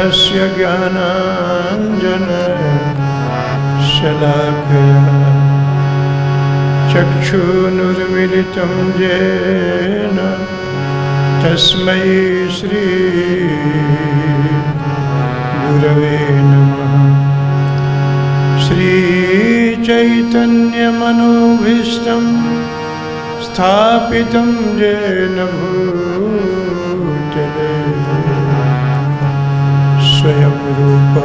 विरान्धस्य ज्ञानाञ्जनशलाकया चक्षुरुन्मीलितं येन तस्मै श्री गुरवे नमः। श्रीचैतन्यमनोभीष्टं स्थापितं येन भूतले स्वयं रूप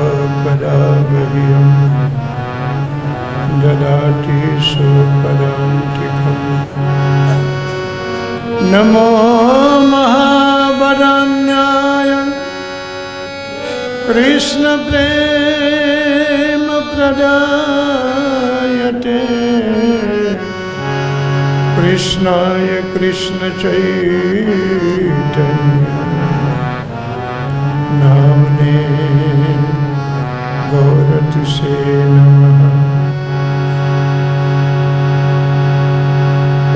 कदा मह्यं ददाति स्वपदान्तिकम्। नमो महावदान्याय कृष्ण प्रेम प्रदायते कृष्णाय कृष्ण चैतन्य नाम्ने गौरतुसे नमः।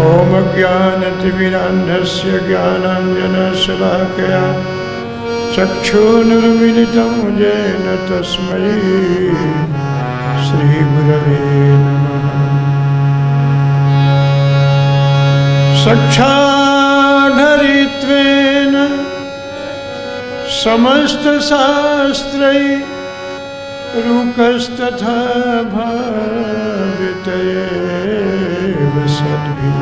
ओम ज्ञानतिमिरान्धस्य ज्ञानाञ्जनशलाकया चक्षुरुन्मीलितं येन तस्मै श्रीगुरवे नमः। साक्षाद्धरित्वेन समस्तशास्त्रैः रूकस्तथा भावितयेव सद्भिः।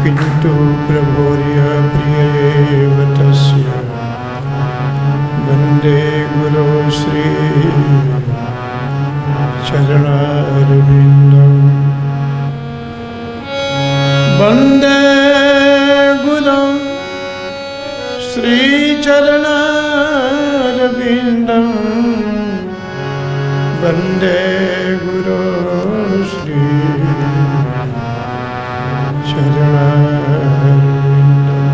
किन्तु प्रभोर्य प्रियेव तस्य वन्दे गुरो श्री चरणारविन्दम्। वन्दे गुरो श्रीचरणारविन्दं। वन्दे गुरो श्री चरणारविन्दम्।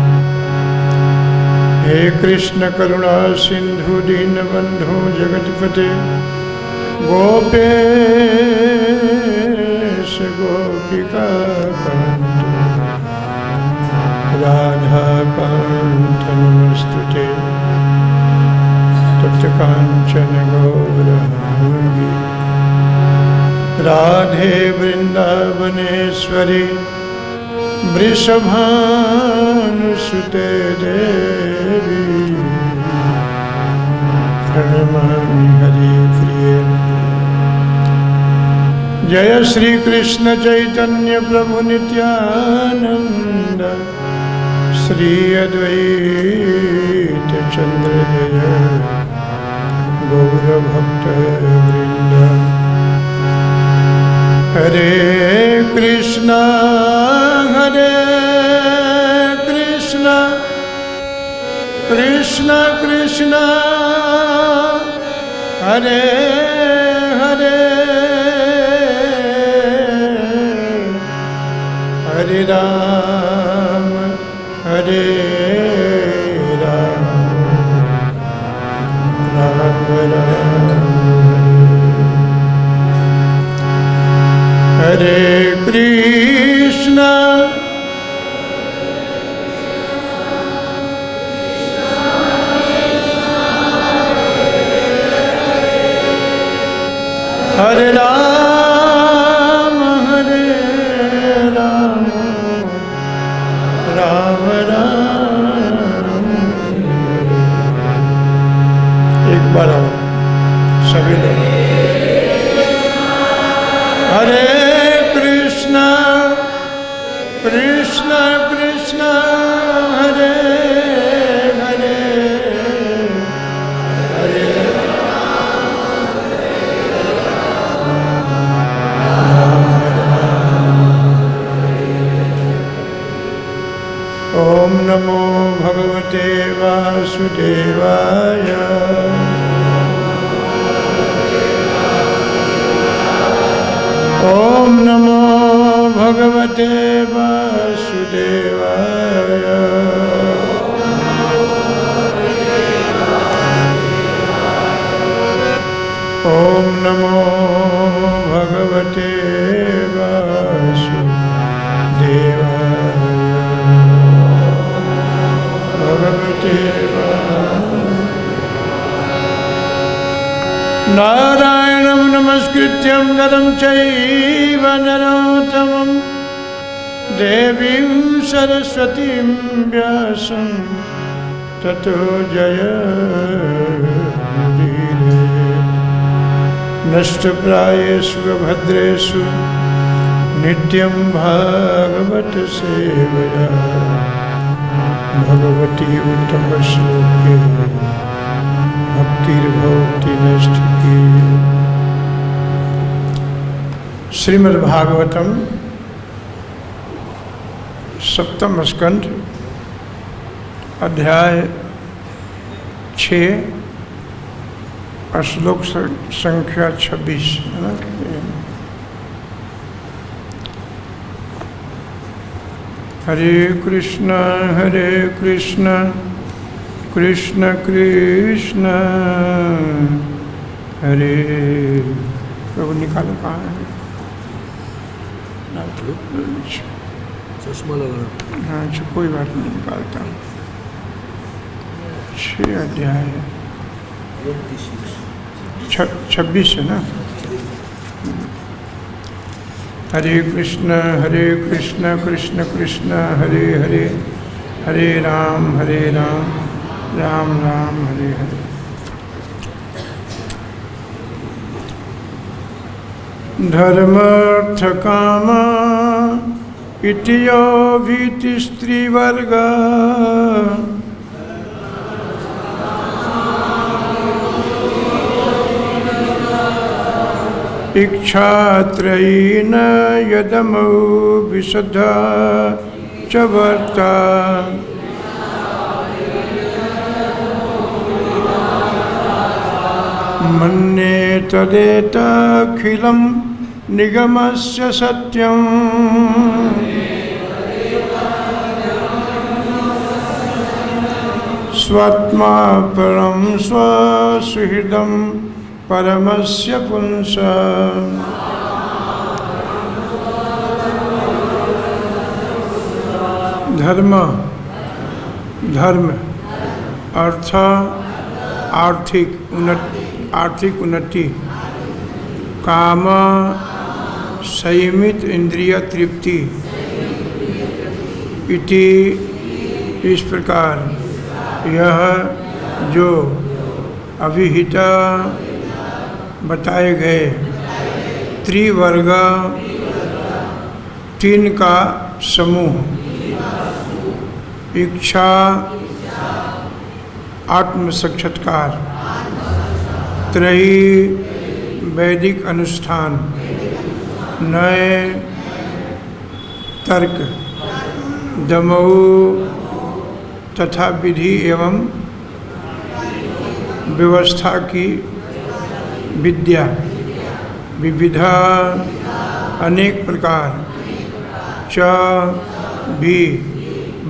हे कृष्ण करुणा सिंधु दीनबन्धो जगत्पते गोपेश गोपिकाकान्त राधाकान्त नमस्तुते। तप्तकाञ्चन गौराङ्गी राधे वृन्दावनेश्वरी वृषभानुसुते देवी प्रणमामि हरिप्रिये। जय श्री कृष्ण चैतन्य प्रभु नित्यानंद श्री अद्वैत चंद्र जय गौर भक्त वृंद। हरे कृष्णा कृष्ण कृष्ण हरे हरे हरे राम हरे राम राम राम हरे कृष्ण हरे राम राम राम। एक बार और सभी लोग हरे कृष्ण कृष्ण कृष्ण हरे हरे हरे ओम नमो भगवते वासुदेवाय। ओम नमो भगवते वासुदेवाय। ओम नमो भगवते वासुदेवाय। भगवते नारायणं नमस्कृत्यं नरं चैव नरोत्तमं देवीं सरस्वतीं व्यासं ततो जयमुदीरयेत्। नष्टप्रायेषु भद्रेषु नित्यं भागवत सेवया भगवती उत्तमश्लोके भक्तिर्भवति नष्टकी। श्रीमद्भागवतम सप्तम स्कंध अध्याय 6 श्लोक संख्या 26 है ना। हरे कृष्ण कृष्ण कृष्ण हरे। प्रभु निकालो कहाँ है? चश्मा लगा। हाँ अच्छा कोई बात नहीं, निकालता हूँ। 6 अध्याय है, 26 है ना। हरे कृष्ण कृष्ण कृष्ण हरे हरे, हरे राम राम राम हरे हरे। धर्मार्थ काम इति यो भीतिस्त्रिवर्गा इच्छात्रयीन यदमो विशुद्धा च वर्ता। मन्ये तदेताखिलं निगमस्य सत्यम्। स्वात्मा परं स्वसुहृदं परमस्य पुंसा। धर्म अर्थ आर्थिक उन्नति, काम संयमित इंद्रिय तृप्ति, इति इस प्रकार यह जो अभिहित बताए गए त्रिवर्ग 3 का समूह, इच्छा आत्म साक्षात्कार, त्रयी वैदिक अनुष्ठान, नए तर्क, दमऊ तथा विधि एवं व्यवस्था की विद्या, विविधा अनेक प्रकार, च भी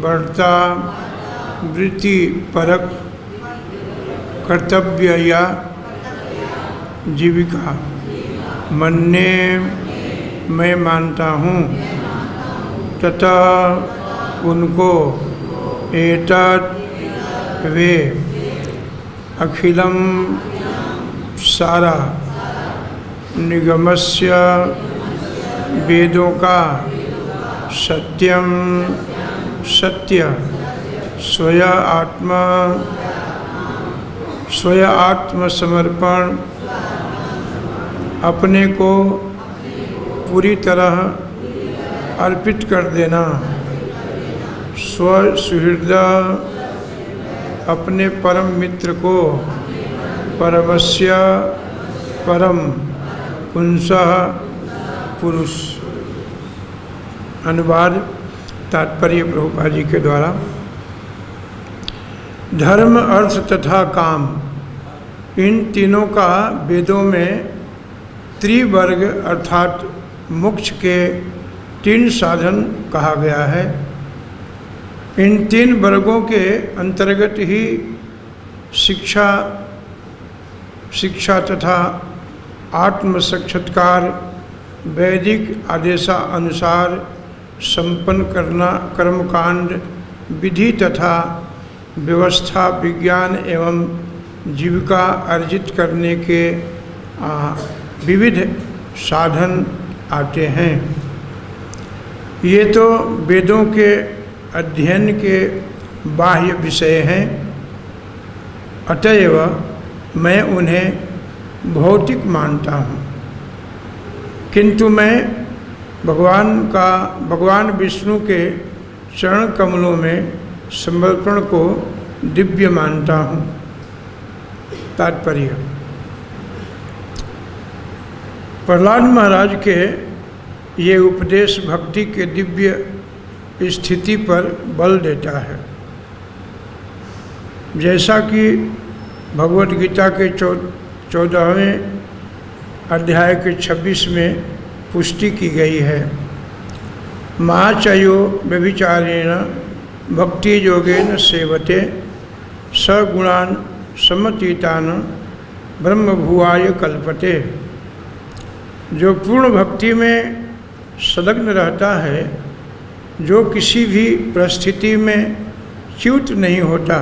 बढ़ता वृत्ति परक कर्तव्य या जीविका। मन्ने मैं मानता हूँ, तथा उनको एतत् वे अखिलम सारा निगमस्य वेदों का सत्यम सत्य स्वयं आत्मसमर्पण अपने को पूरी तरह अर्पित कर देना, स्वसुहृद अपने परम मित्र को, परमस्य परम पुंसः पुरुष। अनुवाद तात्पर्य प्रभुपाद जी के द्वारा। धर्म अर्थ तथा काम, इन तीनों का वेदों में त्रिवर्ग अर्थात मोक्ष के 3 साधन कहा गया है। इन 3 वर्गों के अंतर्गत ही शिक्षा तथा आत्म साक्षात्कार वैदिक आदेशानुसार संपन्न करना, कर्मकांड विधि तथा व्यवस्था, विज्ञान एवं जीविका अर्जित करने के विविध साधन आते हैं। ये तो वेदों के अध्ययन के बाह्य विषय हैं, अतएव मैं उन्हें भौतिक मानता हूँ, किंतु मैं भगवान विष्णु के चरण कमलों में समर्पण को दिव्य मानता हूँ। तात्पर्य: प्रहलाद महाराज के ये उपदेश भक्ति के दिव्य स्थिति पर बल देता है। जैसा कि भगवद गीता के 14वें अध्याय के 26 में पुष्टि की गई है, महाचयो व्यभिचारेण भक्ति योगेन सेवते सगुणान समतीतान ब्रह्मभुवाय कल्पते। जो पूर्ण भक्ति में संलग्न रहता है, जो किसी भी परिस्थिति में च्युत नहीं होता,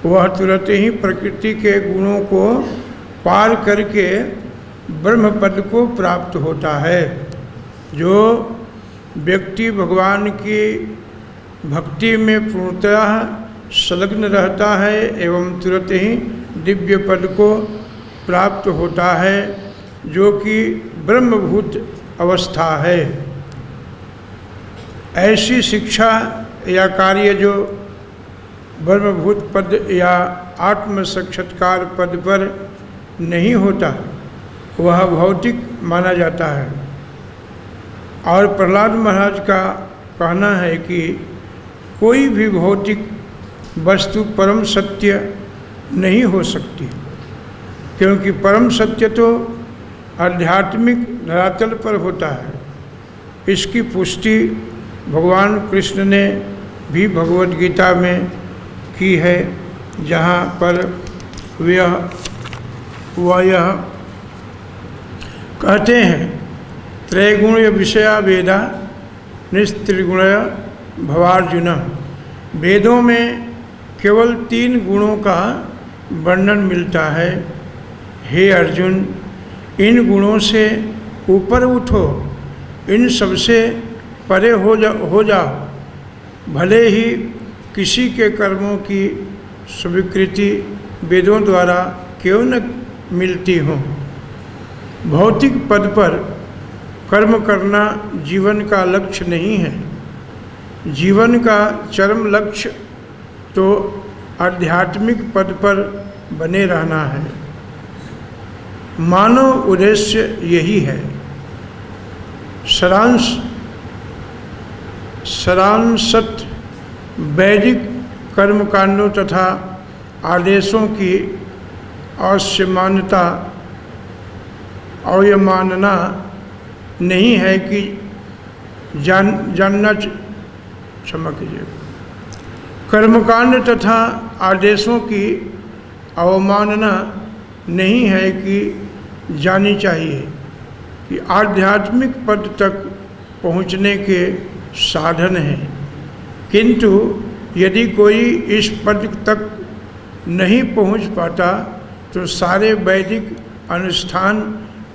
वह तुरंत ही प्रकृति के गुणों को पार करके ब्रह्म पद को प्राप्त होता है। जो व्यक्ति भगवान की भक्ति में पूर्णतः संलग्न रहता है एवं तुरंत ही दिव्य पद को प्राप्त होता है, जो कि ब्रह्मभूत अवस्था है। ऐसी शिक्षा या कार्य जो ब्रह्मभूत पद या आत्म साक्षात्कार पद पर नहीं होता, वह भौतिक माना जाता है। और प्रहलाद महाराज का कहना है कि कोई भी भौतिक वस्तु परम सत्य नहीं हो सकती, क्योंकि परम सत्य तो आध्यात्मिक धरातल पर होता है। इसकी पुष्टि भगवान कृष्ण ने भी भगवद गीता में की है, जहाँ पर वह यह कहते हैं, त्रैगुण्य विषया वेदा निस्त्रिगुणय भवार्जुन। वेदों में केवल 3 गुणों का वर्णन मिलता है। हे अर्जुन, इन गुणों से ऊपर उठो, इन सबसे परे हो जाओ। भले ही किसी के कर्मों की स्वीकृति वेदों द्वारा क्यों न मिलती हो, भौतिक पद पर कर्म करना जीवन का लक्ष्य नहीं है। जीवन का चरम लक्ष्य तो आध्यात्मिक पद पर बने रहना है। मानव उद्देश्य यही है। सारांशत वैदिक कर्मकांडों तथा आदेशों की अवमानना नहीं है कि जानना, क्षमा कीजिए, कर्मकांड तथा आदेशों की अवमानना नहीं है कि जानी चाहिए कि आध्यात्मिक पद तक पहुँचने के साधन हैं, किंतु यदि कोई इस पद तक नहीं पहुँच पाता तो सारे वैदिक अनुष्ठान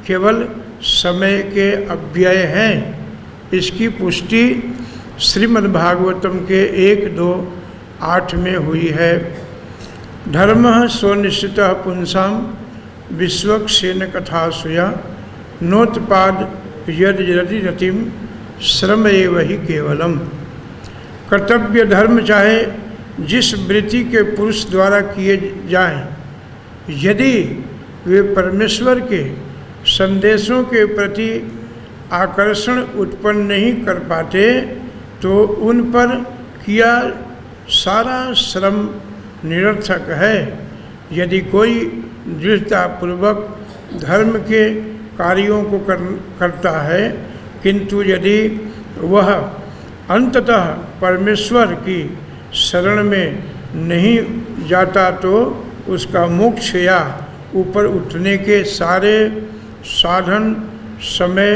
केवल समय के अव्यय हैं। इसकी पुष्टि श्रीमद्भागवतम के 1-2-8 में हुई है। धर्मः स्वनिश्चितः पुंसाम विश्वक्सेन कथासुया नोत्पाद यद यदि रतिम श्रम एव ही केवलम। कर्तव्य धर्म चाहे जिस वृत्ति के पुरुष द्वारा किए जाएं, यदि वे परमेश्वर के संदेशों के प्रति आकर्षण उत्पन्न नहीं कर पाते तो उन पर किया सारा श्रम निरर्थक है। यदि कोई दृढ़तापूर्वक धर्म के कार्यों को करता है, किंतु यदि वह अंततः परमेश्वर की शरण में नहीं जाता तो उसका मोक्ष या ऊपर उठने के सारे साधन समय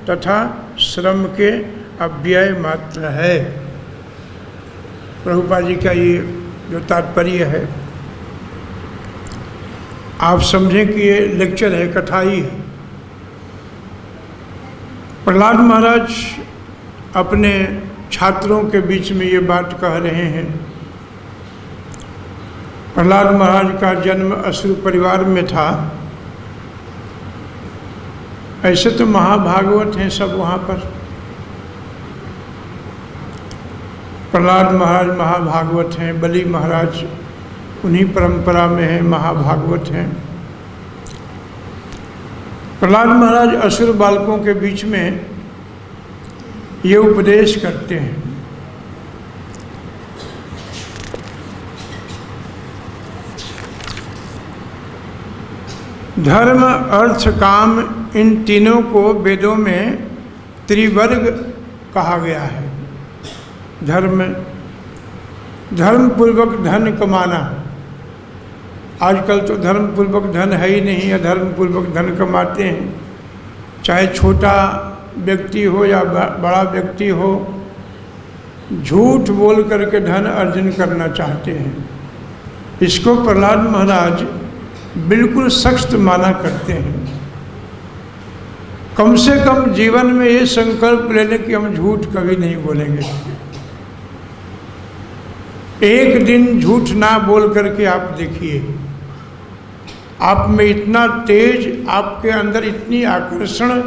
तथा श्रम के अव्यय मात्र है। प्रभुपाद जी का ये जो तात्पर्य है, आप समझें कि ये लेक्चर है, कथा ही है। प्रहलाद महाराज अपने छात्रों के बीच में ये बात कह रहे हैं। प्रहलाद महाराज का जन्म असुर परिवार में था। ऐसे तो महाभागवत हैं सब वहाँ पर। प्रहलाद महाराज महाभागवत हैं, बलि महाराज उन्हीं परंपरा में हैं, महाभागवत हैं। प्रहलाद महाराज असुर बालकों के बीच में ये उपदेश करते हैं। धर्म अर्थ काम इन तीनों को वेदों में त्रिवर्ग कहा गया है। धर्म पूर्वक धन कमाना। आजकल तो धर्म पूर्वक धन है ही नहीं, या धर्म पूर्वक धन कमाते हैं, चाहे छोटा व्यक्ति हो या बड़ा व्यक्ति हो, झूठ बोल करके धन अर्जन करना चाहते हैं। इसको प्रहलाद महाराज बिल्कुल सख्त माना करते हैं। कम से कम जीवन में ये संकल्प ले लें कि हम झूठ कभी नहीं बोलेंगे। एक दिन झूठ ना बोल करके आप देखिए, आप में इतना तेज, आपके अंदर इतनी आकर्षण,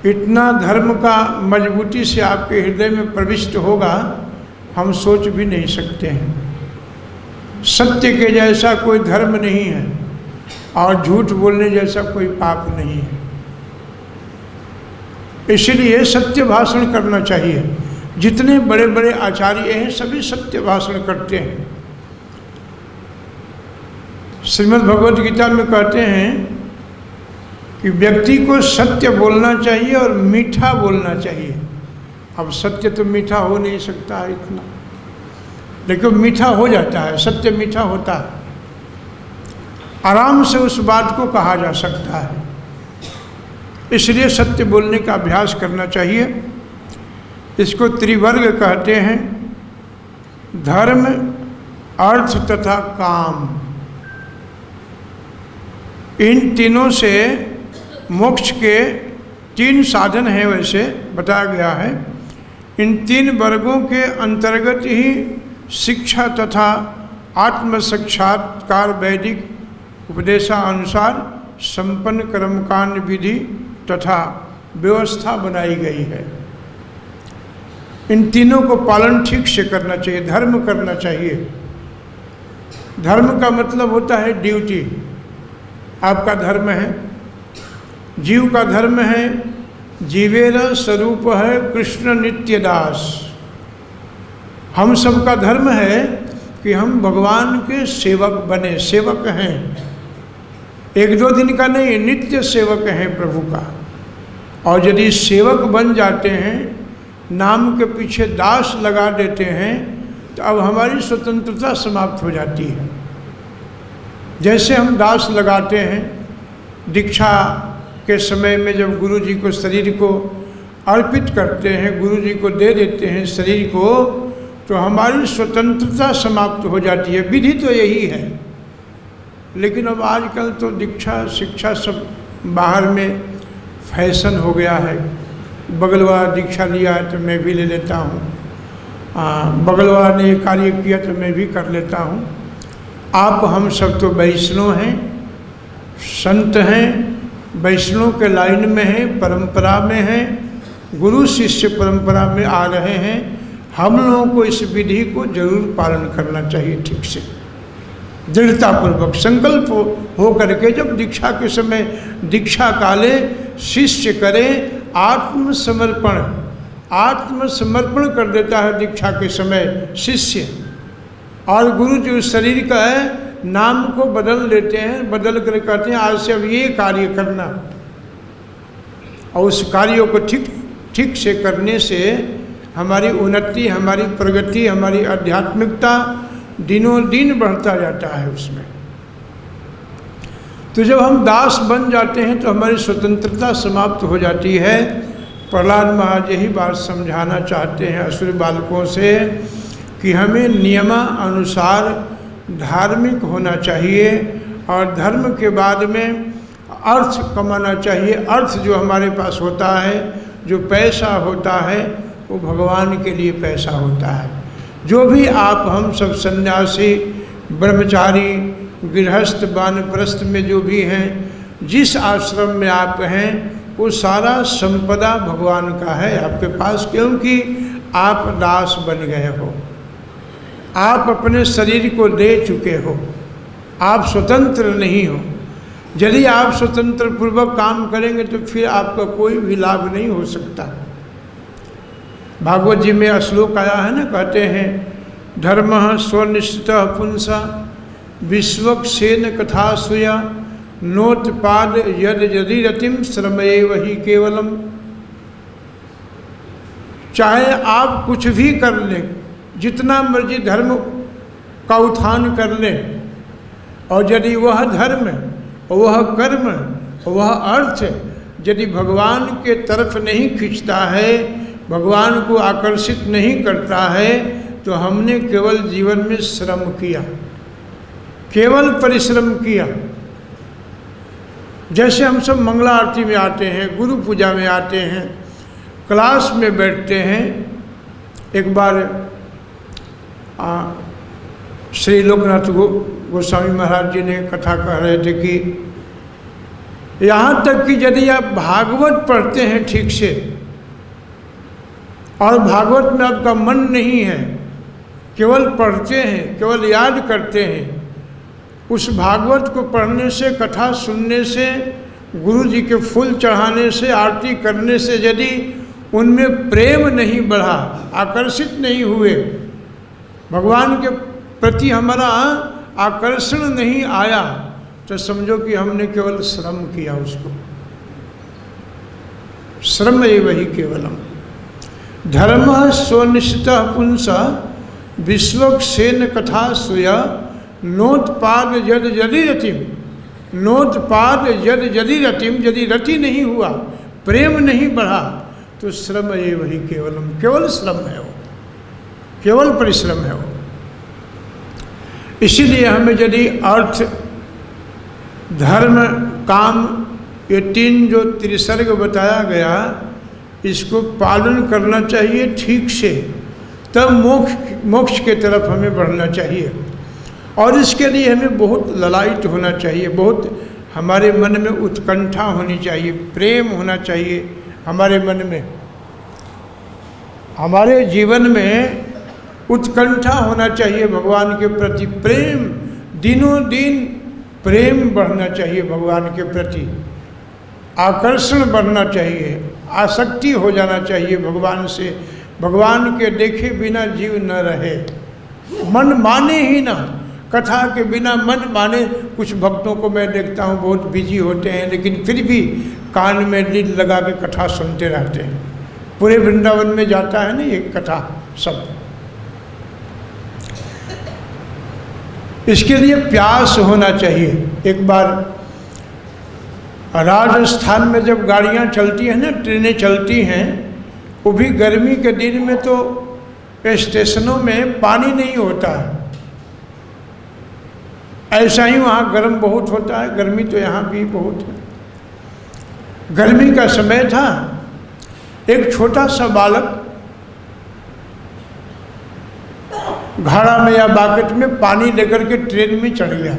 इतना धर्म का मजबूती से आपके हृदय में प्रविष्ट होगा, हम सोच भी नहीं सकते हैं। सत्य के जैसा कोई धर्म नहीं है और झूठ बोलने जैसा कोई पाप नहीं है। इसलिए सत्य भाषण करना चाहिए। जितने बड़े बड़े आचार्य हैं सभी सत्य भाषण करते हैं। श्रीमद् भगवद गीता में कहते हैं कि व्यक्ति को सत्य बोलना चाहिए और मीठा बोलना चाहिए। अब सत्य तो मीठा हो नहीं सकता है इतना, लेकिन मीठा हो जाता है, सत्य मीठा होता है। आराम से उस बात को कहा जा सकता है। इसलिए सत्य बोलने का अभ्यास करना चाहिए। इसको त्रिवर्ग कहते हैं। धर्म, अर्थ तथा काम, इन तीनों से मोक्ष के तीन साधन हैं, वैसे बताया गया है। इन तीन वर्गों के अंतर्गत ही शिक्षा तथा आत्म साक्षात्कार वैदिक उपदेशानुसार संपन्न कर्मकांड विधि तथा व्यवस्था बनाई गई है। इन तीनों को पालन ठीक से करना चाहिए। धर्म करना चाहिए। धर्म का मतलब होता है ड्यूटी। आपका धर्म है, जीव का धर्म है, जीवेर स्वरूप है कृष्ण नित्य दास। हम सब का धर्म है कि हम भगवान के सेवक बने, सेवक हैं। एक दो दिन का नहीं, नित्य सेवक हैं प्रभु का। और यदि सेवक बन जाते हैं, नाम के पीछे दास लगा देते हैं, तो अब हमारी स्वतंत्रता समाप्त हो जाती है। जैसे हम दास लगाते हैं दीक्षा के समय में, जब गुरु जी को शरीर को अर्पित करते हैं, गुरु जी को दे देते हैं शरीर को, तो हमारी स्वतंत्रता समाप्त हो जाती है। विधि तो यही है। लेकिन अब आजकल तो दीक्षा शिक्षा सब बाहर में फैशन हो गया है। बगल वाला दीक्षा लिया है तो मैं भी ले लेता हूँ, बगल वाला ने ये कार्य किया तो मैं भी कर लेता हूँ। आप हम सब तो वैष्णव हैं, संत हैं, वैष्णव के लाइन में हैं, परंपरा में हैं, गुरु शिष्य परंपरा में आ रहे हैं। हम लोगों को इस विधि को जरूर पालन करना चाहिए ठीक से, दृढ़तापूर्वक संकल्प हो करके। जब दीक्षा के समय, दीक्षा काले शिष्य करे आत्मसमर्पण, आत्मसमर्पण कर देता है दीक्षा के समय शिष्य, और गुरु जी उस शरीर का है नाम को बदल देते हैं, बदल कर कहते हैं आज से अब ये कार्य करना। और उस कार्यों को ठीक से करने से हमारी उन्नति, हमारी प्रगति, हमारी आध्यात्मिकता दिनों दिन बढ़ता जाता है उसमें। तो जब हम दास बन जाते हैं तो हमारी स्वतंत्रता समाप्त हो जाती है। प्रहलाद महाराज यही बात समझाना चाहते हैं असुर बालकों से कि हमें नियमानुसार धार्मिक होना चाहिए और धर्म के बाद में अर्थ कमाना चाहिए। अर्थ जो हमारे पास होता है, जो पैसा होता है, वो भगवान के लिए पैसा होता है। जो भी आप हम सब सन्यासी, ब्रह्मचारी, गृहस्थ, वानप्रस्थ में जो भी हैं, जिस आश्रम में आप हैं, वो सारा संपदा भगवान का है आपके पास, क्योंकि आप दास बन गए हो। आप अपने शरीर को दे चुके हो, आप स्वतंत्र नहीं हो। यदि आप स्वतंत्र पूर्वक काम करेंगे तो फिर आपका कोई भी लाभ नहीं हो सकता। भागवत जी में श्लोक आया है ना, कहते हैं धर्मः स्वनिष्ठितः पुंसा विश्वक्सेन कथा सुया नोत्पाद यद यदि रतिम श्रमेव ही केवलम। चाहे आप कुछ भी कर लें, जितना मर्जी धर्म का उत्थान कर लें, और यदि वह धर्म, वह कर्म, वह अर्थ यदि भगवान के तरफ नहीं खींचता है, भगवान को आकर्षित नहीं करता है, तो हमने केवल जीवन में श्रम किया, केवल परिश्रम किया। जैसे हम सब मंगला आरती में आते हैं, गुरु पूजा में आते हैं, क्लास में बैठते हैं। एक बार श्री लोकनाथ गोस्वामी महाराज जी ने कथा कह रहे थे कि यहाँ तक कि यदि आप भागवत पढ़ते हैं ठीक से, और भागवत में आपका मन नहीं है, केवल पढ़ते हैं, केवल याद करते हैं, उस भागवत को पढ़ने से, कथा सुनने से, गुरु जी के फूल चढ़ाने से, आरती करने से यदि उनमें प्रेम नहीं बढ़ा, आकर्षित नहीं हुए, भगवान के प्रति हमारा आकर्षण नहीं आया, तो समझो कि हमने केवल श्रम किया उसको। श्रम एव ही केवलम। धर्मः स्वनिष्ठितः पुंसा विश्वक्सेन कथा सुया नोत्पाद यद यदि रतिम। नोत्पाद यद यदि रतिम, यदि रति नहीं हुआ, प्रेम नहीं बढ़ा, तो श्रम एव ही केवलम, केवल श्रम है वो, केवल परिश्रम है वो। इसीलिए हमें यदि अर्थ, धर्म, काम, ये तीन जो त्रिसर्ग बताया गया, इसको पालन करना चाहिए ठीक से, तब मोक्ष के तरफ हमें बढ़ना चाहिए। और इसके लिए हमें बहुत ललायित होना चाहिए, बहुत हमारे मन में उत्कंठा होनी चाहिए, प्रेम होना चाहिए हमारे मन में, हमारे जीवन में उत्कंठा होना चाहिए भगवान के प्रति। प्रेम, दिनों दिन प्रेम बढ़ना चाहिए भगवान के प्रति, आकर्षण बढ़ना चाहिए, आसक्ति हो जाना चाहिए भगवान से। भगवान के देखे बिना जीव न रहे, मन माने ही ना, कथा के बिना मन माने। कुछ भक्तों को मैं देखता हूँ बहुत बिजी होते हैं, लेकिन फिर भी कान में दिल लगा के कथा सुनते रहते हैं। पूरे वृंदावन में जाता है ना ये कथा सब। इसके लिए प्यास होना चाहिए। एक बार राजस्थान में जब गाड़ियाँ चलती हैं ना, ट्रेनें चलती हैं, वो भी गर्मी के दिन में, तो स्टेशनों में पानी नहीं होता है। ऐसा ही वहाँ गर्म बहुत होता है, गर्मी तो यहाँ भी बहुत है। गर्मी का समय था, एक छोटा सा बालक घड़ा में या बाकेट में पानी लेकर के ट्रेन में चढ़ गया,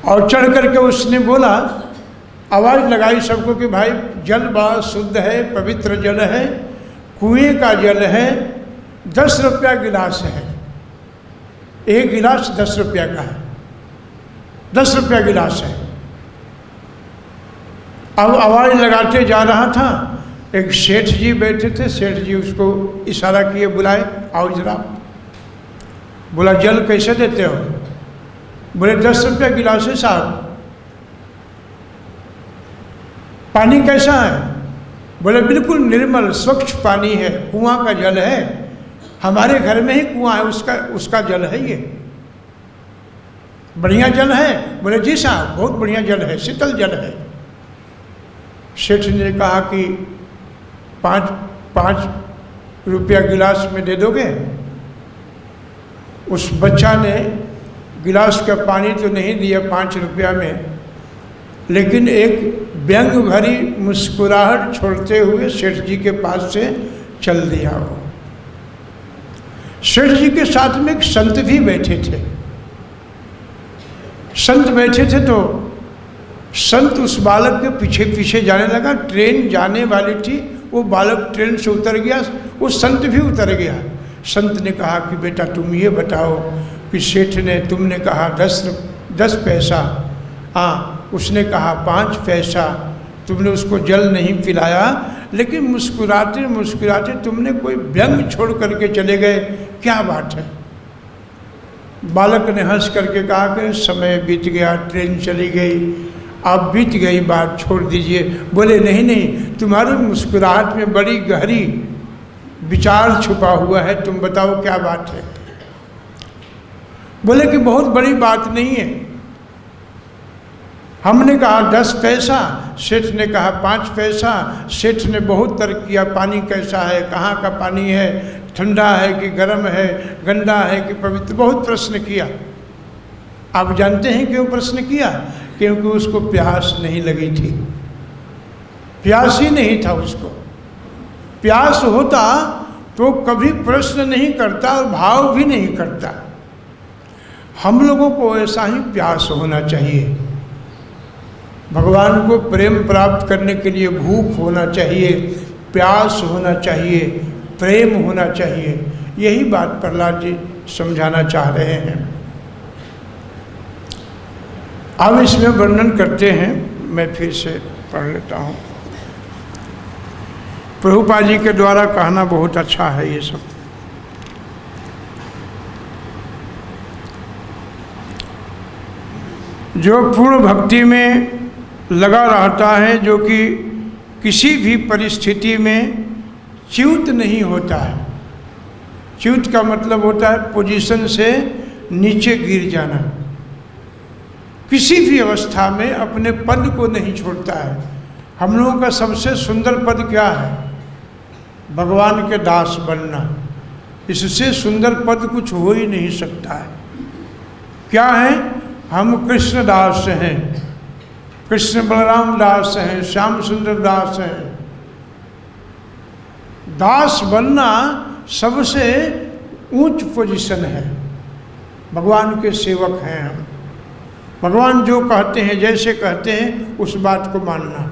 और चढ़ करके उसने बोला, आवाज़ लगाई सबको कि भाई जल बड़ा शुद्ध है, पवित्र जल है, कुएं का जल है, 10 रुपया गिलास है, एक गिलास 10 रुपया का है, 10 रुपया गिलास है। अब आवाज़ लगाते जा रहा था, एक सेठ जी बैठे थे, सेठ जी उसको इशारा किए, बुलाए, आओ जरा। बोला जल कैसे देते हो? बोले 10 रुपया गिलास है साहब। पानी कैसा है? बोले बिल्कुल निर्मल स्वच्छ पानी है, कुआं का जल है, हमारे घर में ही कुआं है, उसका जल है ये, बढ़िया जल है। बोले जी साहब बहुत बढ़िया जल है, शीतल जल है। सेठ ने कहा कि 5 रुपया गिलास में दे दोगे? उस बच्चा ने गिलास का पानी तो नहीं दिया 5 रुपया में, लेकिन एक व्यंग भरी मुस्कुराहट छोड़ते हुए सेठ जी के पास से चल दिया। वो सेठ जी के साथ में एक संत भी बैठे थे। संत बैठे थे तो संत उस बालक के पीछे पीछे जाने लगा। ट्रेन जाने वाली थी, वो बालक ट्रेन से उतर गया, वो संत भी उतर गया। संत ने कहा कि बेटा तुम ये बताओ कि सेठ ने, तुमने कहा 10 पैसा, हाँ उसने कहा 5 पैसा, तुमने उसको जल नहीं पिलाया, लेकिन मुस्कुराते मुस्कुराते तुमने कोई व्यंग छोड़ करके चले गए, क्या बात है? बालक ने हंस करके कहा कि समय बीत गया, ट्रेन चली गई, अब बीत गई बात, छोड़ दीजिए। बोले नहीं नहीं, तुम्हारी मुस्कुराहट में बड़ी गहरी विचार छुपा हुआ है, तुम बताओ क्या बात है? बोले कि बहुत बड़ी बात नहीं है। हमने कहा 10 पैसा, सेठ ने कहा 5 पैसा। सेठ ने बहुत तर्क किया, पानी कैसा है, कहाँ का पानी है, ठंडा है कि गर्म है, गंदा है कि पवित्र, बहुत प्रश्न किया। आप जानते हैं क्यों प्रश्न किया? क्योंकि उसको प्यास नहीं लगी थी, प्यास ही नहीं था उसको। प्यास होता तो कभी प्रश्न नहीं करता और भाव भी नहीं करता। हम लोगों को ऐसा ही प्यास होना चाहिए। भगवान को प्रेम प्राप्त करने के लिए भूख होना चाहिए, प्यास होना चाहिए, प्रेम होना चाहिए। यही बात प्रहलाद जी समझाना चाह रहे हैं। अब इसमें वर्णन करते हैं, मैं फिर से पढ़ लेता हूँ। प्रभुपाद जी के द्वारा कहना बहुत अच्छा है ये सब। जो पूर्ण भक्ति में लगा रहता है, जो कि किसी भी परिस्थिति में च्युत नहीं होता है। च्युत का मतलब होता है पोजीशन से नीचे गिर जाना। किसी भी अवस्था में अपने पद को नहीं छोड़ता है। हम लोगों का सबसे सुंदर पद क्या है? भगवान के दास बनना। इससे सुंदर पद कुछ हो ही नहीं सकता है। क्या है? हम कृष्ण दास हैं, कृष्ण बलराम दास हैं, श्याम सुंदर दास हैं। दास बनना सबसे ऊंच पोजीशन है। भगवान के सेवक हैं हम। भगवान जो कहते हैं, जैसे कहते हैं, उस बात को मानना।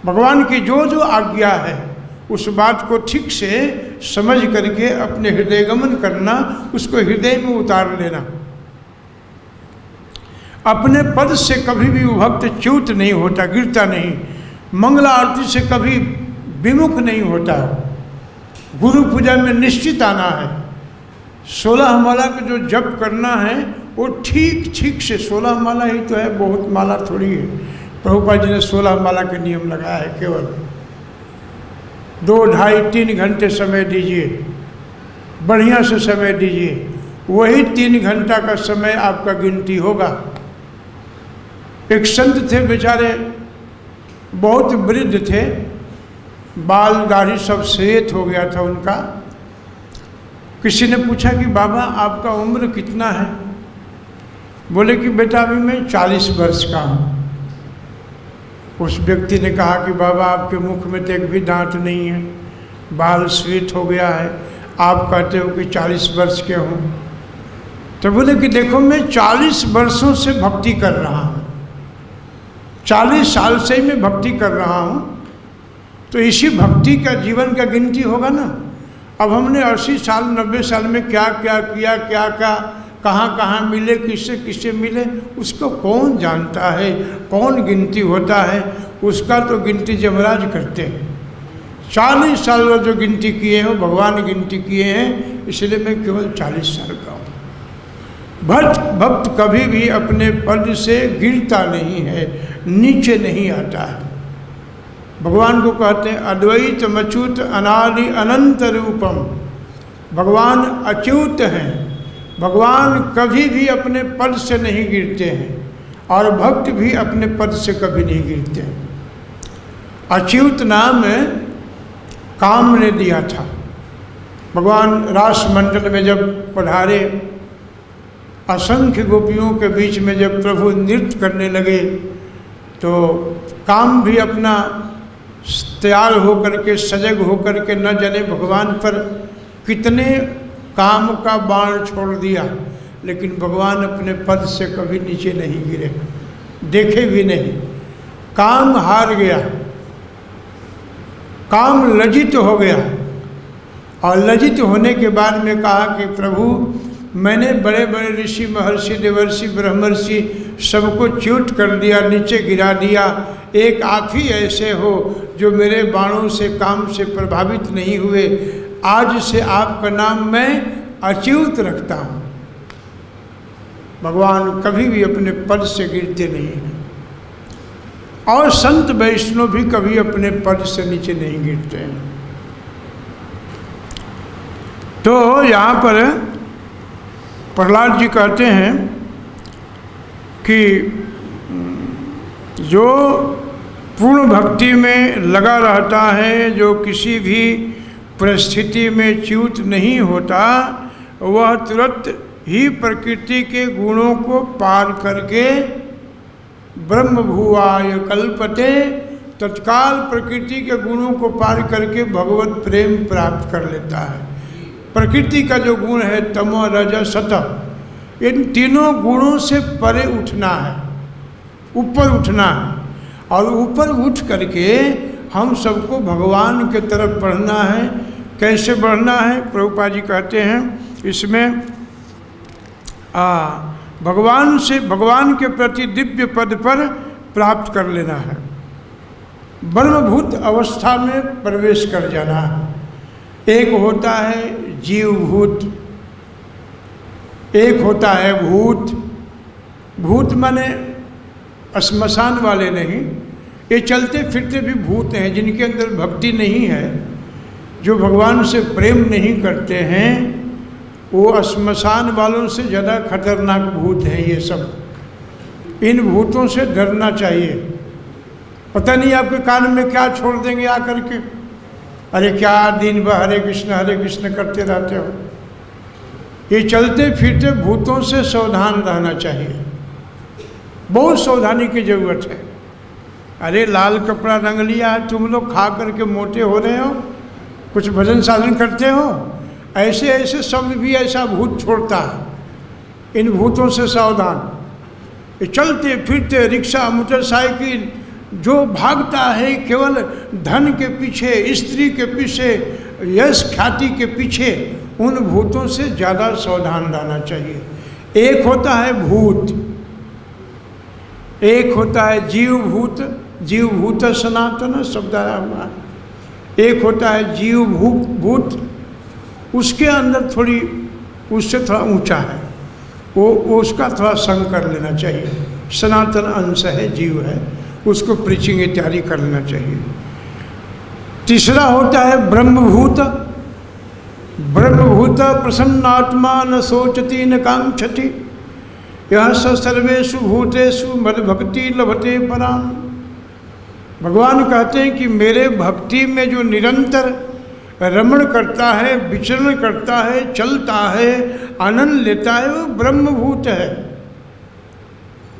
भगवान की जो जो आज्ञा है उस बात को ठीक से समझ करके अपने हृदयगमन करना, उसको हृदय में उतार लेना। अपने पद से कभी भी वो भक्त च्युत नहीं होता, गिरता नहीं। मंगला आरती से कभी विमुख नहीं होता। गुरु पूजा में निश्चित आना है। 16 माला का जो जप करना है वो ठीक ठीक से, 16 माला ही तो है, बहुत माला थोड़ी है। प्रभुपाद जी ने 16 माला के नियम लगाया है। केवल 2, 2.5, 3 घंटे समय दीजिए, बढ़िया से समय दीजिए, वही 3 घंटा का समय आपका गिनती होगा। एक संत थे, बेचारे बहुत वृद्ध थे, बाल दाढ़ी सब श्वेत हो गया था उनका। किसी ने पूछा कि बाबा आपका उम्र कितना है? बोले कि बेटा अभी मैं 40 वर्ष का हूँ। उस व्यक्ति ने कहा कि बाबा आपके मुख में तो एक भी दांत नहीं है, बाल श्वेत हो गया है, आप कहते हो कि 40 वर्ष के हूँ। तो बोले कि देखो मैं 40 वर्षों से भक्ति कर रहा हूँ, 40 साल से ही मैं भक्ति कर रहा हूँ, तो इसी भक्ति का जीवन का गिनती होगा ना। अब हमने 80 साल 90 साल में क्या क्या किया, क्या क्या, कहाँ कहाँ मिले, किससे किससे मिले, उसको कौन जानता है, कौन गिनती होता है? उसका तो गिनती जमराज करते हैं। 40 साल में जो गिनती किए हैं भगवान गिनती किए हैं, इसलिए मैं केवल 40 साल का हूँ। भक्त कभी भी अपने पद से गिरता नहीं है, नीचे नहीं आता है। भगवान को कहते हैं अद्वैत अच्युत अनादि अनंत रूपम। भगवान अच्युत हैं, भगवान कभी भी अपने पद से नहीं गिरते हैं, और भक्त भी अपने पद से कभी नहीं गिरते हैं। अच्युत नाम काम ने दिया था। भगवान रास मंडल में जब पधारे असंख्य गोपियों के बीच में जब प्रभु नृत्य करने लगे तो काम भी अपना तैयार होकर के, सजग होकर के, न जाने भगवान पर कितने काम का बाण छोड़ दिया, लेकिन भगवान अपने पद से कभी नीचे नहीं गिरे, देखे भी नहीं। काम हार गया, काम लज्जित हो गया, और लज्जित होने के बाद में कहा कि प्रभु मैंने बड़े बड़े ऋषि, महर्षि, देवर्षि, ब्रह्मर्षि सबको च्युत कर दिया, नीचे गिरा दिया, एक आप ही ऐसे हो जो मेरे बाणों से, काम से प्रभावित नहीं हुए। आज से आपका नाम मैं अच्युत रखता हूँ। भगवान कभी भी अपने पद से गिरते नहीं हैं, और संत वैष्णव भी कभी अपने पद से नीचे नहीं गिरते हैं। तो यहाँ पर प्रहलाद जी कहते हैं कि जो पूर्ण भक्ति में लगा रहता है, जो किसी भी परिस्थिति में च्युत नहीं होता, वह तुरंत ही प्रकृति के गुणों को पार करके ब्रह्म भुवाय कल्पते, तत्काल प्रकृति के गुणों को पार करके भगवत प्रेम प्राप्त कर लेता है। प्रकृति का जो गुण है तमो रज सत, इन तीनों गुणों से परे उठना है, ऊपर उठना है, और ऊपर उठ करके हम सबको भगवान के तरफ बढ़ना है। कैसे बढ़ना है? प्रभुपाद जी कहते हैं इसमें भगवान से, भगवान के प्रति दिव्य पद पर प्राप्त कर लेना है, ब्रह्मभूत अवस्था में प्रवेश कर जाना है। एक होता है जीवभूत, एक होता है भूत। भूत माने श्मशान वाले नहीं, ये चलते फिरते भी भूत हैं, जिनके अंदर भक्ति नहीं है, जो भगवान से प्रेम नहीं करते हैं, वो श्मशान वालों से ज़्यादा खतरनाक भूत हैं ये सब। इन भूतों से डरना चाहिए। पता नहीं आपके कान में क्या छोड़ देंगे आकर के, अरे क्या दिन भर हरे कृष्ण करते रहते हो। ये चलते फिरते भूतों से सावधान रहना चाहिए, बहुत सावधानी की जरूरत है। अरे लाल कपड़ा रंग लिया है, तुम लोग खा करके मोटे हो रहे हो, कुछ भजन साधन करते हो, ऐसे ऐसे शब्द भी ऐसा भूत छोड़ता है। इन भूतों से सावधान। ये चलते फिरते रिक्शा, मोटरसाइकिल, जो भागता है केवल धन के पीछे, स्त्री के पीछे, यश ख्याति के पीछे, उन भूतों से ज़्यादा सावधान रहना चाहिए। एक होता है भूत, एक होता है जीव भूत, जीव भूत सनातन शब्द आया हुआ है। एक होता है जीव भूत, उसके अंदर थोड़ी, उससे थोड़ा ऊंचा है, वो उसका थोड़ा संग कर लेना चाहिए। सनातन अंश है, जीव है, उसको प्रीचिंग इत्यादि कर लेना चाहिए। तीसरा होता है ब्रह्मभूत। ब्रह्मभूत प्रसन्नात्मा न सोचती न कांक्षति, यह स सर्वेषु भूतेषु मद्भक्ति लभते पराम। भगवान कहते हैं कि मेरे भक्ति में जो निरंतर रमण करता है, विचरण करता है, चलता है, आनंद लेता है, वो ब्रह्मभूत है।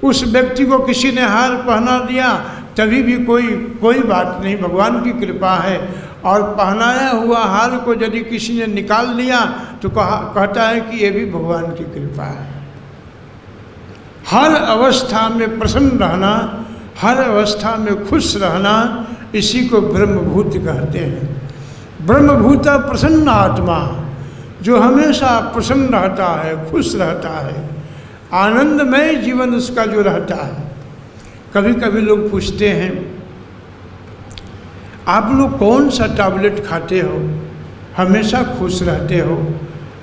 उस व्यक्ति को किसी ने हार पहना दिया तभी भी कोई बात नहीं, भगवान की कृपा है। और पहनाया हुआ हार को यदि किसी ने निकाल लिया तो कहता है कि ये भी भगवान की कृपा है। हर अवस्था में प्रसन्न रहना, हर अवस्था में खुश रहना, इसी को ब्रह्मभूत कहते हैं। ब्रह्मभूत प्रसन्न आत्मा, जो हमेशा प्रसन्न रहता है, खुश रहता है, आनंदमय जीवन उसका जो रहता है। कभी कभी लोग पूछते हैं आप लोग कौन सा टैबलेट खाते हो, हमेशा खुश रहते हो,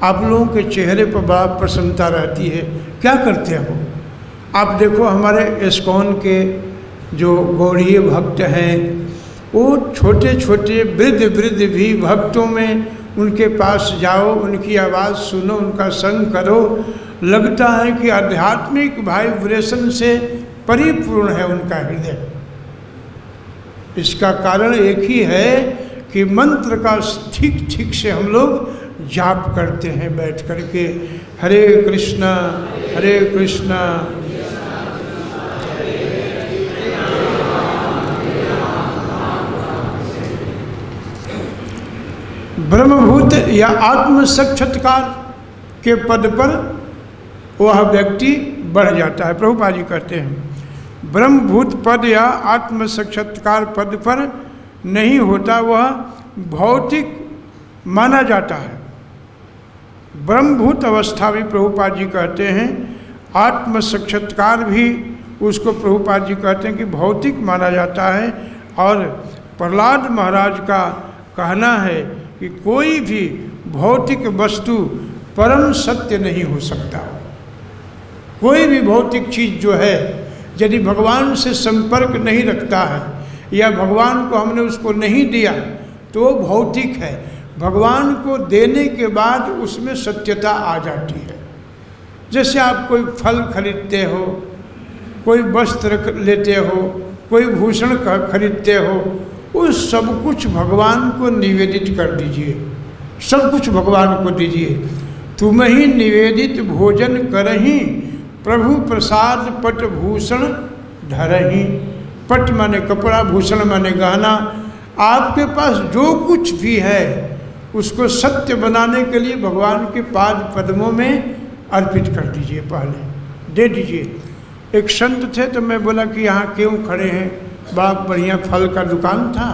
आप लोगों के चेहरे पर बड़ा प्रसन्नता रहती है, क्या करते हो? आप देखो हमारे इस्कॉन के जो गौड़ीय भक्त हैं, वो छोटे छोटे वृद्ध भी भक्तों में उनके पास जाओ, उनकी आवाज़ सुनो, उनका संग करो, लगता है कि आध्यात्मिक वाइब्रेशन से परिपूर्ण है उनका हृदय। इसका कारण एक ही है कि मंत्र का ठीक ठीक से हम लोग जाप करते हैं बैठ करके, हरे कृष्णा हरे कृष्णा। ब्रह्मभूत या आत्म साक्षात्कार के पद पर वह व्यक्ति बढ़ जाता है। प्रभुपाद जी कहते हैं ब्रह्मभूत पद या आत्म साक्षात्कार पद पर नहीं होता, वह भौतिक माना जाता है। ब्रह्मभूत अवस्था भी प्रभुपाद जी कहते हैं, आत्म साक्षात्कार भी उसको प्रभुपाद जी कहते हैं कि भौतिक माना जाता है। और प्रहलाद महाराज का कहना है कि कोई भी भौतिक वस्तु परम सत्य नहीं हो सकता। कोई भी भौतिक चीज़ जो है यदि भगवान से संपर्क नहीं रखता है या भगवान को हमने उसको नहीं दिया तो वो भौतिक है। भगवान को देने के बाद उसमें सत्यता आ जाती है। जैसे आप कोई फल खरीदते हो, कोई वस्त्र लेते हो, कोई भूषण खरीदते हो, उस सब कुछ भगवान को निवेदित कर दीजिए, सब कुछ भगवान को दीजिए। तुम ही निवेदित भोजन करही, प्रभु प्रसाद पट भूषण धरही। पट माने कपड़ा, भूषण माने गहना। आपके पास जो कुछ भी है उसको सत्य बनाने के लिए भगवान के पाद पद्मों में अर्पित कर दीजिए, पहले दे दीजिए। एक संत थे तो मैं बोला कि यहाँ क्यों खड़े हैं, बड़ा बढ़िया फल का दुकान था।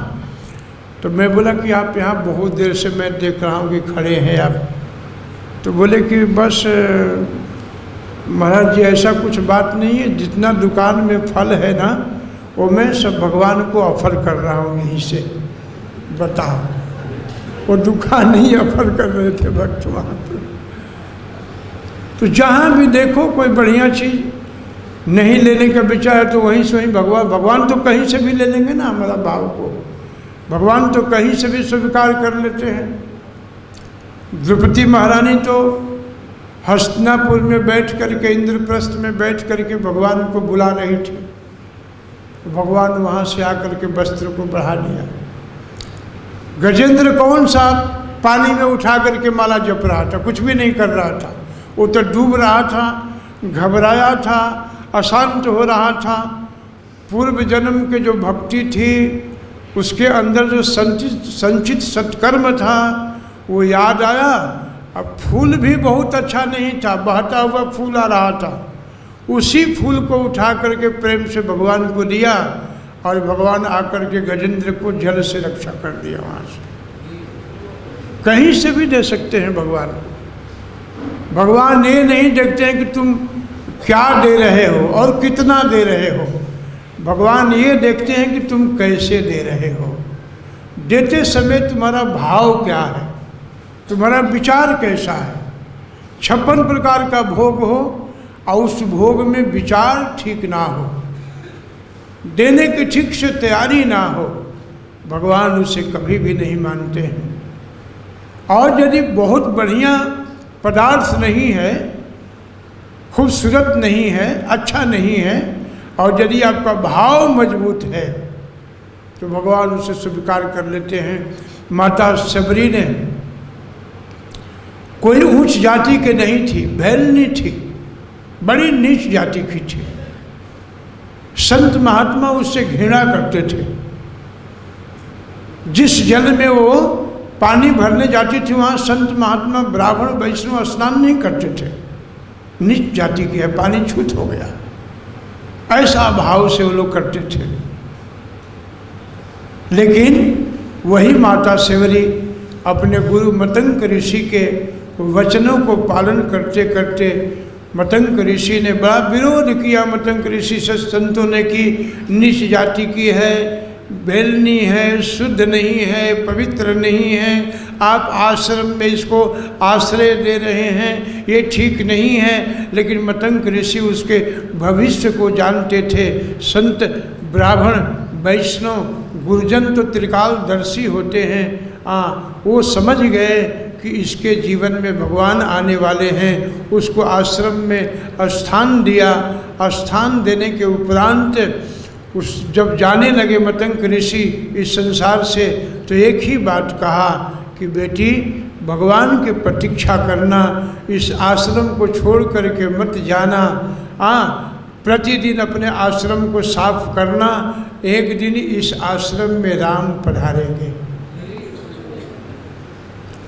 तो मैं बोला कि आप यहाँ बहुत देर से मैं देख रहा हूँ कि खड़े हैं आप। तो बोले कि बस महाराज जी ऐसा कुछ बात नहीं है, जितना दुकान में फल है ना वो मैं सब भगवान को ऑफर कर रहा हूँ यहीं से। बताओ, वो दुकान नहीं ऑफर कर रहे थे भक्त वहाँ पर। तो जहाँ भी देखो कोई बढ़िया चीज़ नहीं लेने का विचार है तो वहीं से वहीं भगवान तो कहीं से भी ले लेंगे ना हमारा भाव को। भगवान तो कहीं से भी स्वीकार कर लेते हैं। द्रौपदी महारानी तो हस्तिनापुर में बैठ करके, इंद्रप्रस्थ में बैठ करके भगवान को बुला रही थी। भगवान वहाँ से आकर के वस्त्र को बढ़ा दिया। गजेंद्र कौन सा पानी में उठा करके माला जप रहा था, कुछ भी नहीं कर रहा था। वो तो डूब रहा था, घबराया था, अशांत हो रहा था। पूर्व जन्म के जो भक्ति थी उसके अंदर जो संचित सत्कर्म था वो याद आया। अब फूल भी बहुत अच्छा नहीं था, बहता हुआ फूल आ रहा था। उसी फूल को उठा करके प्रेम से भगवान को दिया और भगवान आकर के गजेंद्र को जल से रक्षा कर दिया। वहाँ से कहीं से भी दे सकते हैं भगवान को। भगवान ये नहीं देखते हैं कि तुम क्या दे रहे हो और कितना दे रहे हो। भगवान ये देखते हैं कि तुम कैसे दे रहे हो। देते समय तुम्हारा भाव क्या है, तुम्हारा विचार कैसा है। 56 प्रकार का भोग हो और उस भोग में विचार ठीक ना हो, देने की ठीक से तैयारी ना हो, भगवान उसे कभी भी नहीं मानते हैं। और यदि बहुत बढ़िया पदार्थ नहीं है, खूबसूरत नहीं है, अच्छा नहीं है, और यदि आपका भाव मजबूत है तो भगवान उसे स्वीकार कर लेते हैं। माता सबरी ने कोई ऊंच जाति के नहीं थी, भैलनी थी, बड़ी नीच जाति की थी। संत महात्मा उससे घृणा करते थे। जिस जल में वो पानी भरने जाती थी वहाँ संत महात्मा ब्राह्मण वैष्णव स्नान नहीं करते थे। नीच जाति की है, पानी छूत हो गया, ऐसा भाव से वो लोग करते थे। लेकिन वही माता सेवरी अपने गुरु मतंग ऋषि के वचनों को पालन करते करते, मतंग ऋषि ने बड़ा विरोध किया। मतंग ऋषि से संतों ने कि नीच जाति की है, भेलनी है, शुद्ध नहीं है, पवित्र नहीं है, आप आश्रम में इसको आश्रय दे रहे हैं, ये ठीक नहीं है। लेकिन मतंग ऋषि उसके भविष्य को जानते थे। संत ब्राह्मण वैष्णव गुरुजन तो त्रिकालदर्शी होते हैं। वो समझ गए कि इसके जीवन में भगवान आने वाले हैं। उसको आश्रम में स्थान दिया। स्थान देने के उपरांत उस जब जाने लगे मतंग ऋषि इस संसार से, तो एक ही बात कहा कि बेटी भगवान की प्रतीक्षा करना, इस आश्रम को छोड़ करके मत जाना। प्रतिदिन अपने आश्रम को साफ करना। एक दिन इस आश्रम में राम पधारेंगे।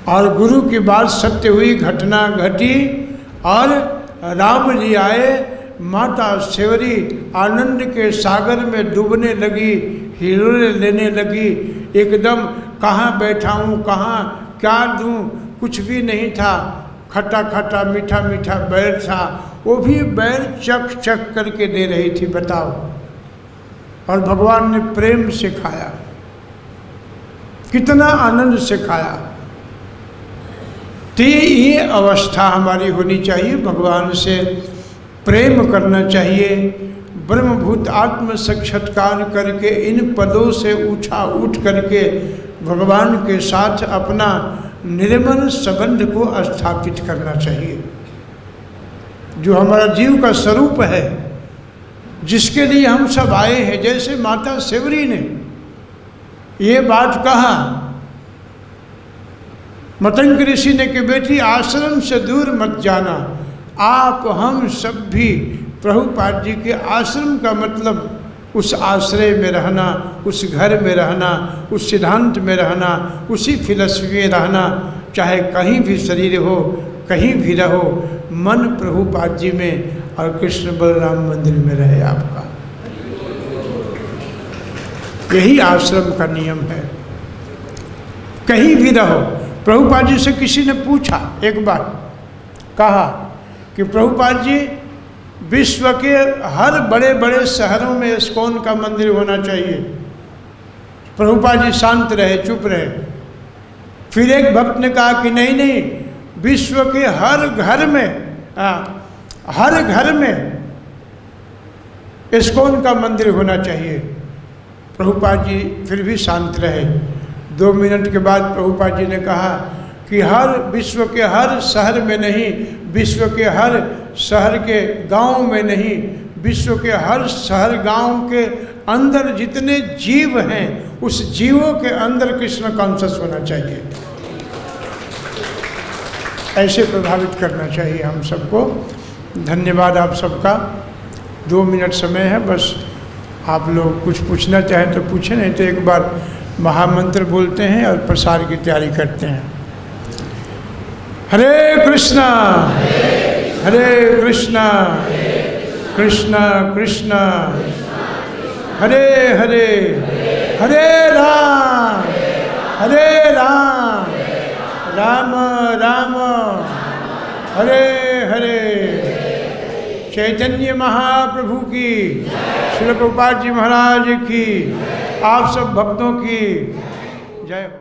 और गुरु की बात सत्य हुई, घटना घटी और राम जी आए। माता सेवरी आनंद के सागर में डूबने लगी, हिलोरे लेने लगी। एकदम कहाँ बैठा हूँ, कहाँ क्या दूँ, कुछ भी नहीं था। खट्टा खट्टा मीठा मीठा बैर था, वो भी बैर चख चख करके दे रही थी, बताओ। और भगवान ने प्रेम से खाया, कितना आनंद से खाया। तो ये अवस्था हमारी होनी चाहिए, भगवान से प्रेम करना चाहिए। ब्रह्मभूत आत्म साक्षात्कार करके इन पदों से उठ करके भगवान के साथ अपना निर्मल संबंध को स्थापित करना चाहिए। जो हमारा जीव का स्वरूप है, जिसके लिए हम सब आए हैं। जैसे माता सेवरी ने ये बात कहा मतंग ऋषि ने कि बेटी आश्रम से दूर मत जाना। आप हम सब भी प्रभुपाद जी के आश्रम का मतलब उस आश्रय में रहना, उस घर में रहना, उस सिद्धांत में रहना, उसी फिलॉसफी में रहना। चाहे कहीं भी शरीर हो, कहीं भी रहो, मन प्रभुपाद जी में और कृष्ण बलराम मंदिर में रहे आपका। यही आश्रम का नियम है। कहीं भी रहो। प्रभुपाद जी से किसी ने पूछा एक बार, कहा कि प्रभुपाद जी विश्व के हर बड़े बड़े शहरों में इस्कॉन का मंदिर होना चाहिए। प्रभुपाद जी शांत रहे, चुप रहे। फिर एक भक्त ने कहा कि नहीं नहीं, विश्व के हर घर में इस्कॉन का मंदिर होना चाहिए। प्रभुपाद जी फिर भी शांत रहे। 2 मिनट के बाद प्रभुपाद जी ने कहा कि विश्व के हर शहर में नहीं, विश्व के हर शहर के गांव में नहीं, विश्व के हर शहर गांव के अंदर जितने जीव हैं, उस जीवों के अंदर कृष्ण कॉन्शस होना चाहिए। ऐसे प्रभावित करना चाहिए हम सबको। धन्यवाद आप सबका। 2 मिनट समय है, बस आप लोग कुछ पूछना चाहें तो पूछें, नहीं तो एक बार महामंत्र बोलते हैं और प्रसार की तैयारी करते हैं। हरे कृष्णा हरे कृष्णा कृष्णा कृष्णा हरे हरे, हरे राम राम राम हरे हरे। चैतन्य महाप्रभु की, श्रील प्रभुपाद जी महाराज की, आप सब भक्तों की जय हो।